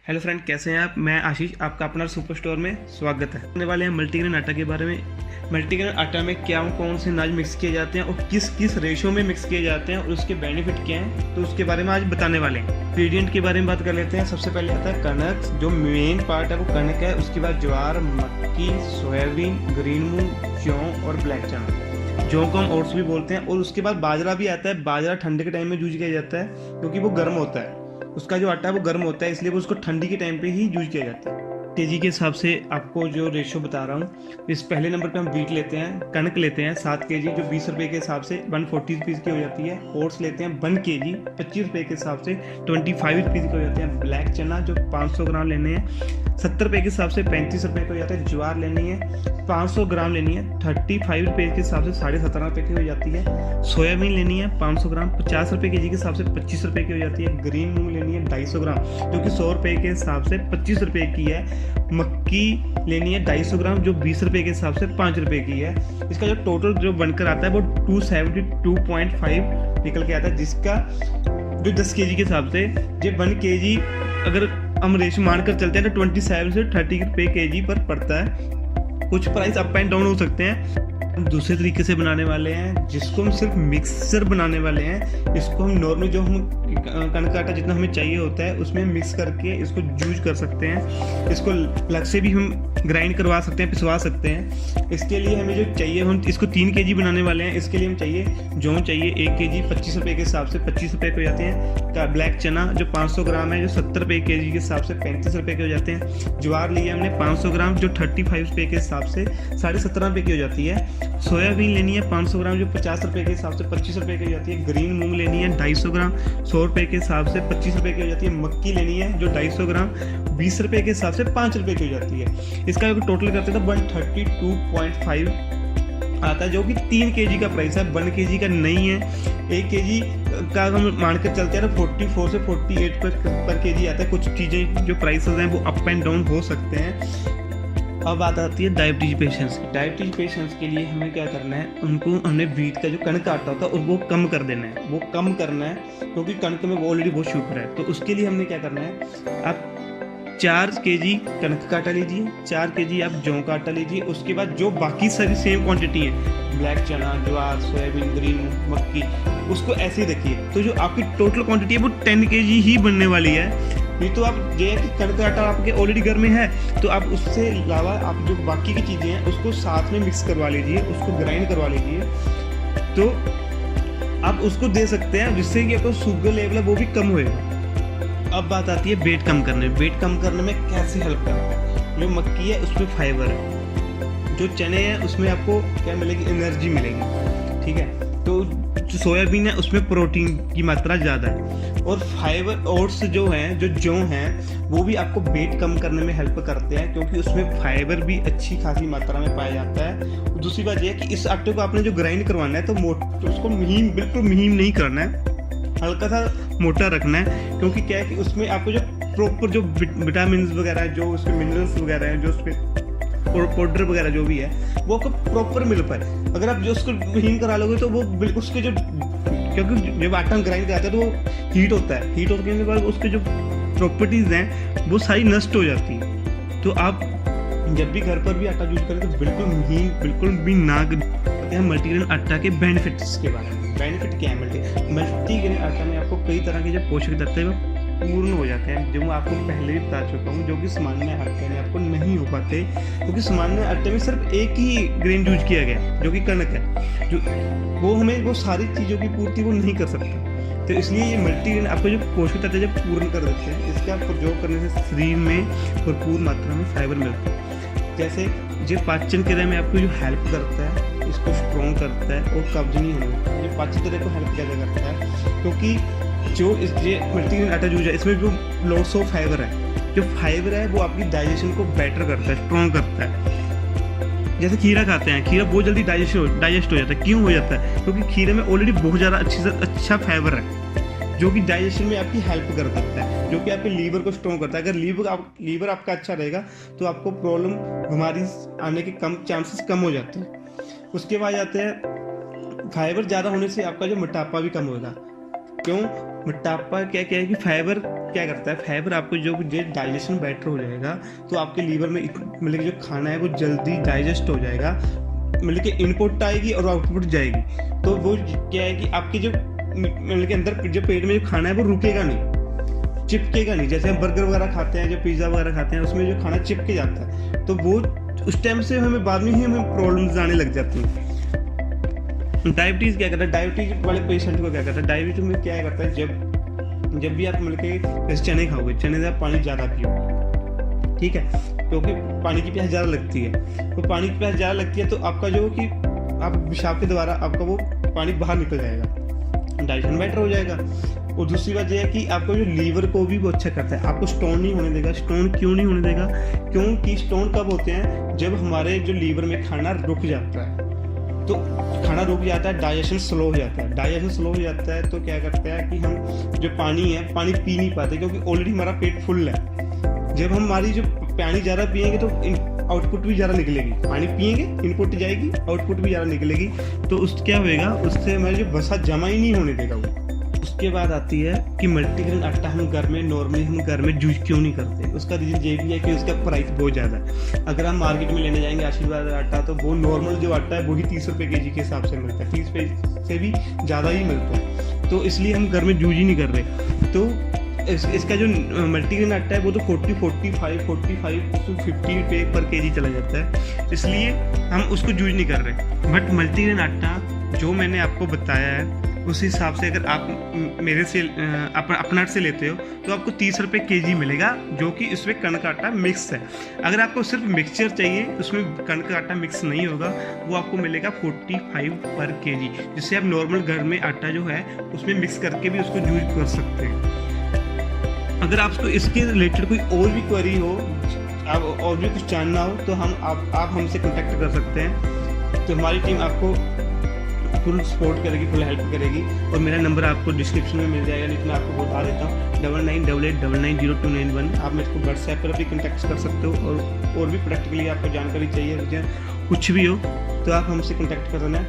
Hello friend, कैसे हैं आप। मैं आशीष, आपका अपना सुपर स्टोर में स्वागत है। करने वाले हैं मल्टीग्रेन आटा के बारे में। मल्टीग्रेन आटा में क्या कौन से अनाज मिक्स किए जाते हैं और किस किस रेशो में मिक्स किए जाते हैं और उसके बेनिफिट क्या हैं, तो उसके बारे में आज बताने वाले हैं। इंग्रेडिएंट के बारे में बात कर लेते हैं। सबसे पहले आता है कणक, जो मेन पार्ट है वो कणक है। उसके बाद ज्वार, मक्की, सोयाबीन, ग्रीन मूंग, जौ और ब्लैक चना। जौ को हम ओट्स भी बोलते हैं। और उसके बाद बाजरा भी आता है। बाजरा ठंडे के टाइम में यूज किया जाता है क्योंकि वो गर्म होता है। उसका जो आटा है वो गर्म होता है, इसलिए वो उसको ठंडी के टाइम पे ही यूज किया जाता है। केजी के हिसाब से आपको जो रेशो बता रहा हूँ, इस पहले नंबर पे हम व्हीट लेते हैं, कणक लेते हैं 7 केजी, जो 20 रुपये के हिसाब से 140 रुपीज़ की हो जाती है। ओट्स लेते हैं 1 केजी, 25 रुपये के हिसाब से 25 रुपीज़ के हो जाते हैं। ब्लैक चना जो 500 ग्राम लेने हैं, 70 रुपये के हिसाब से 35 रुपये के हो जाते हैं। ज्वार लेनी है 500 ग्राम लेनी है, 35 रुपये के हिसाब से 17.5 रुपये की हो जाती है। सोयाबीन लेनी है 500 ग्राम, 50 रुपये केजी के हिसाब से 25 रुपये की हो जाती है। ग्रीन मूंग लेनी है 250 ग्राम, जो कि 100 रुपये के हिसाब से 25 रुपये की है। मक्की लेनी है 250 ग्राम, जो 20 रुपये के हिसाब से 5 रुपये की है। इसका जो टोटल जो बनकर आता है वो 272.5 निकल के आता है, जिसका जो 10 केजी के हिसाब से जो 1 केजी अगर हम रेशो मानकर चलते हैं तो 27 से 30 रुपये केजी पर पड़ता है। कुछ प्राइस अप एंड डाउन हो सकते हैं। हम दूसरे तरीके से बनाने वाले हैं, जिसको हम सिर्फ मिक्सर बनाने वाले हैं। इसको हम नॉर्मल जो हम कणक का आटा जितना हमें चाहिए होता है उसमें मिक्स करके इसको यूज कर सकते हैं। इसको अलग से भी हम ग्राइंड करवा सकते हैं, पिसवा सकते हैं। इसके लिए हमें जो चाहिए, हम इसको 3 केजी बनाने वाले हैं। इसके लिए हम चाहिए जौ चाहिए 1 केजी, 25 रुपये के हिसाब से 25 रुपये के हो जाते हैं। ब्लैक चना जो 500 ग्राम है, जो 70 रुपये केजी के हिसाब से 35 रुपये के हो जाते हैं। ज्वार लिया हमने 500 ग्राम, जो 35 रुपये के हिसाब से 17.5 रुपये की हो जाती है। सोयाबीन लेनी है 500 ग्राम, जो 50 रुपये के हिसाब से 25 रुपये की हो जाती है। ग्रीन मूंग लेनी है 250 ग्राम, 100 रुपये के हिसाब से 25 रुपये की हो जाती है। मक्की लेनी है जो 250 ग्राम, 20 रुपये के हिसाब से 5 रुपये की हो जाती है। इसका अगर टोटल करते हैं तो 132.5 आता है, जो कि 3 केजी का प्राइस है। 1 केजी का नहीं है। 1 केजी का हम मानकर चलते हैं तो 44 से 48 पर केजी आता है। कुछ चीज़ें जो प्राइसेस हैं वो अप एंड डाउन हो सकते हैं। अब बात आती है डायबिटीज पेशेंट्स की। डायबिटीज पेशेंट्स के लिए हमें क्या करना है, उनको हमने व्हीट का जो कणक आटा होता है वो कम कर देना है, वो कम करना है, क्योंकि कणक में वो ऑलरेडी बहुत शुगर है। तो उसके लिए हमने क्या करना है, आप 4 केजी कणक का आटा लीजिए, 4 केजी आप जौ का आटा लीजिए। उसके बाद जो बाकी सारी सेम क्वांटिटी है, ब्लैक चना, ज्वार, सोयाबीन, ग्रीन मक्की, उसको ऐसे ही रखिए। तो जो आपकी टोटल क्वांटिटी है वो 10 केजी ही बनने वाली है। नहीं तो आप ये कि कणक का आटा आपके ऑलरेडी घर में है, तो आप उससे अलावा आप जो बाकी की चीज़ें हैं उसको साथ में मिक्स करवा लीजिए, उसको ग्राइंड करवा लीजिए, तो आप उसको दे सकते हैं, जिससे कि आपको शुगर लेवल है वो भी कम होएगा। अब बात आती है वेट कम करने। वेट कम करने में कैसे हेल्प करता है। जो मक्की है उसमें फाइबर है, जो चने हैं उसमें आपको क्या मिलेगी, एनर्जी मिलेगी, ठीक है। तो जो सोयाबीन है उसमें प्रोटीन की मात्रा ज़्यादा है। और फाइबर ओट्स जो हैं, जो जौ हैं, वो भी आपको वेट कम करने में हेल्प करते हैं, क्योंकि उसमें फाइबर भी अच्छी खासी मात्रा में पाया जाता है। दूसरी बात यह है कि इस आटे को आपने जो ग्राइंड करवाना है तो उसको महीन, बिल्कुल महीन नहीं करना है, हल्का सा मोटा रखना है। क्योंकि क्या है कि उसमें आपको जो प्रॉपर जो विटामिन वगैरह, जो उसके मिनरल्स वगैरह हैं, जो उसमें पाउडर वगैरह जो भी है, वो आपको प्रॉपर मिल पाए। अगर आप जो उसको महीन करा लोगे तो वो बिल्कुल उसके जो, क्योंकि जब आटा हम ग्राइंड कराते हैं तो वो हीट होता है, हीट होने के बाद उसके जो प्रॉपर्टीज़ हैं वो सारी नष्ट हो जाती है। तो आप जब भी घर पर भी आटा यूज करें तो बिल्कुल महीन, बिल्कुल भी ना करते हैं। मल्टीग्रेन आटा के बेनिफिट्स के बारे में। बेनिफिट क्या है, मल्टीग्रेन आटा में आपको कई तरह के जो पोषक तत्व है पूर्ण हो जाते हैं, जो मैं आपको पहले भी बता चुका हूँ, जो कि सामान्य आटे में आपको नहीं हो पाते, क्योंकि सामान्य आटे में सिर्फ एक ही ग्रेन यूज किया गया जो कि कणक है, जो वो हमें वो सारी चीज़ों की पूर्ति वो नहीं कर सकता। तो इसलिए ये मल्टीग्रेन आपको जो पोषक तत्व जब पूर्ण कर देते हैं, इसका प्रयोग करने से शरीर में भरपूर मात्रा में फाइबर मिलता है। जैसे जो पाचन क्रिया में आपको जो हेल्प करता है, इसको स्ट्रॉन्ग करता है और कब्ज नहीं होना, ये पाचन क्रिया को हेल्प ज़्यादा करता है। क्योंकि जो ये मल्टीग्रेन आटा यूज है इसमें जो लॉट्स ऑफ फाइबर है, जो फाइबर है वो आपकी डाइजेशन को बेटर करता है, स्ट्रॉन्ग करता है। जैसे खीरा खाते हैं, खीरा बहुत जल्दी डाइजेस्ट हो जाता है। क्यों हो जाता है, क्योंकि खीरे में ऑलरेडी बहुत ज़्यादा अच्छा फाइबर है, जो कि डाइजेशन में आपकी हेल्प कर सकता है, जो कि आपके लीवर को स्ट्रॉन्ग करता है। अगर लीवर आपका अच्छा रहेगा तो आपको प्रॉब्लम, बीमारी आने के चांसेस कम हो जाते हैं। उसके बाद आते हैं फाइबर ज़्यादा होने से आपका जो मोटापा भी कम होगा। क्यों, मोटापा क्या क्या है कि फाइबर क्या करता है, फाइबर आपको जो डाइजेशन बेटर हो जाएगा, तो आपके लीवर में मतलब कि जो खाना है वो जल्दी डाइजेस्ट हो जाएगा, मतलब कि इनपुट आएगी और आउटपुट जाएगी। तो वो क्या है कि आपके जो मतलब के अंदर जो पेट में जो खाना है वो रुकेगा नहीं, चिपकेगा नहीं। जैसे हम बर्गर वगैरह खाते हैं, जो पिज़्ज़ा वगैरह खाते हैं, उसमें जो खाना चिपके जाता है, तो वो उस टाइम से हमें बाद में ही हमें प्रॉब्लम्स आने लग जाती हैं। डायबिटीज़ क्या करता है, डायबिटीज़ वाले पेशेंट को क्या करता है, डायबिटीज़ में क्या करता है, जब भी आप मतलब के जैसे चने खाओगे, चने से पानी ज़्यादा पियो, ठीक है, क्योंकि पानी की प्यास ज़्यादा लगती है। तो पानी की प्यास ज़्यादा लगती है तो आपका जो कि आप पेशाब के द्वारा आपका वो पानी बाहर निकल जाएगा, डाइजेशन बेटर हो जाएगा। और दूसरी बात यह है कि आपको जो लीवर को भी वो अच्छा करता है, आपको स्टोन नहीं होने देगा। स्टोन क्यों नहीं होने देगा, क्योंकि स्टोन कब होते हैं, जब हमारे जो लीवर में खाना रुक जाता है। तो खाना रुक जाता है, डाइजेशन स्लो हो जाता है। डाइजेशन स्लो हो जाता है तो क्या करता है कि हम जो पानी है, पानी पी नहीं पाते, क्योंकि ऑलरेडी हमारा पेट फुल है। जब हमारी जो पानी ज़्यादा पिएंगे तो आउटपुट भी ज़्यादा निकलेगी, पानी पिएंगे इनपुट जाएगी, आउटपुट भी ज़्यादा निकलेगी। तो उस क्या होएगा, उससे हमारी जो वसा जमा ही नहीं होने देगा वो। उसके बाद आती है कि मल्टीग्रेन आटा हम घर में नॉर्मली हम घर में यूज क्यों नहीं करते। उसका रीज़न ये भी है कि उसका प्राइस बहुत ज़्यादा है। अगर हम मार्केट में लेने जाएंगे आशीर्वाद आटा, तो वो नॉर्मल जो आटा है वही 30 रुपये kg के हिसाब से मिलता है, 30 रुपये से भी ज़्यादा ही मिलता है। तो इसलिए हम घर में यूज ही नहीं कर रहे। तो इसका जो मल्टीग्रेन आटा है वो तो 45 to 50 रुपये पर kg चला जाता है, इसलिए हम उसको यूज नहीं कर रहे। बट मल्टीग्रेन आटा जो मैंने आपको बताया है उस हिसाब से अगर आप मेरे से अपना से लेते हो तो आपको 30 रुपये kg मिलेगा, जो कि इसमें कणक का आटा मिक्स है। अगर आपको सिर्फ मिक्सचर चाहिए, उसमें कणक का आटा मिक्स नहीं होगा, वो आपको मिलेगा 45 पर kg, जिससे आप नॉर्मल घर में आटा जो है उसमें मिक्स करके भी उसको यूज कर सकते हैं। अगर आपको इसके रिलेटेड कोई और भी क्वेरी हो, आप और भी कुछ जानना हो, तो आप हमसे कॉन्टैक्ट कर सकते हैं। तो हमारी टीम आपको फुल सपोर्ट करेगी, फुल हेल्प करेगी। और मेरा नंबर आपको डिस्क्रिप्शन में मिल जाएगा, नहीं तो मैं आपको बता देता हूँ 9988990291। आप मेरे को व्हाट्सएप पर भी कॉन्टैक्ट कर सकते हो। और भी प्रोडक्ट के लिए आपको जानकारी चाहिए, कुछ भी हो तो आप हमसे कॉन्टैक्ट कर देना।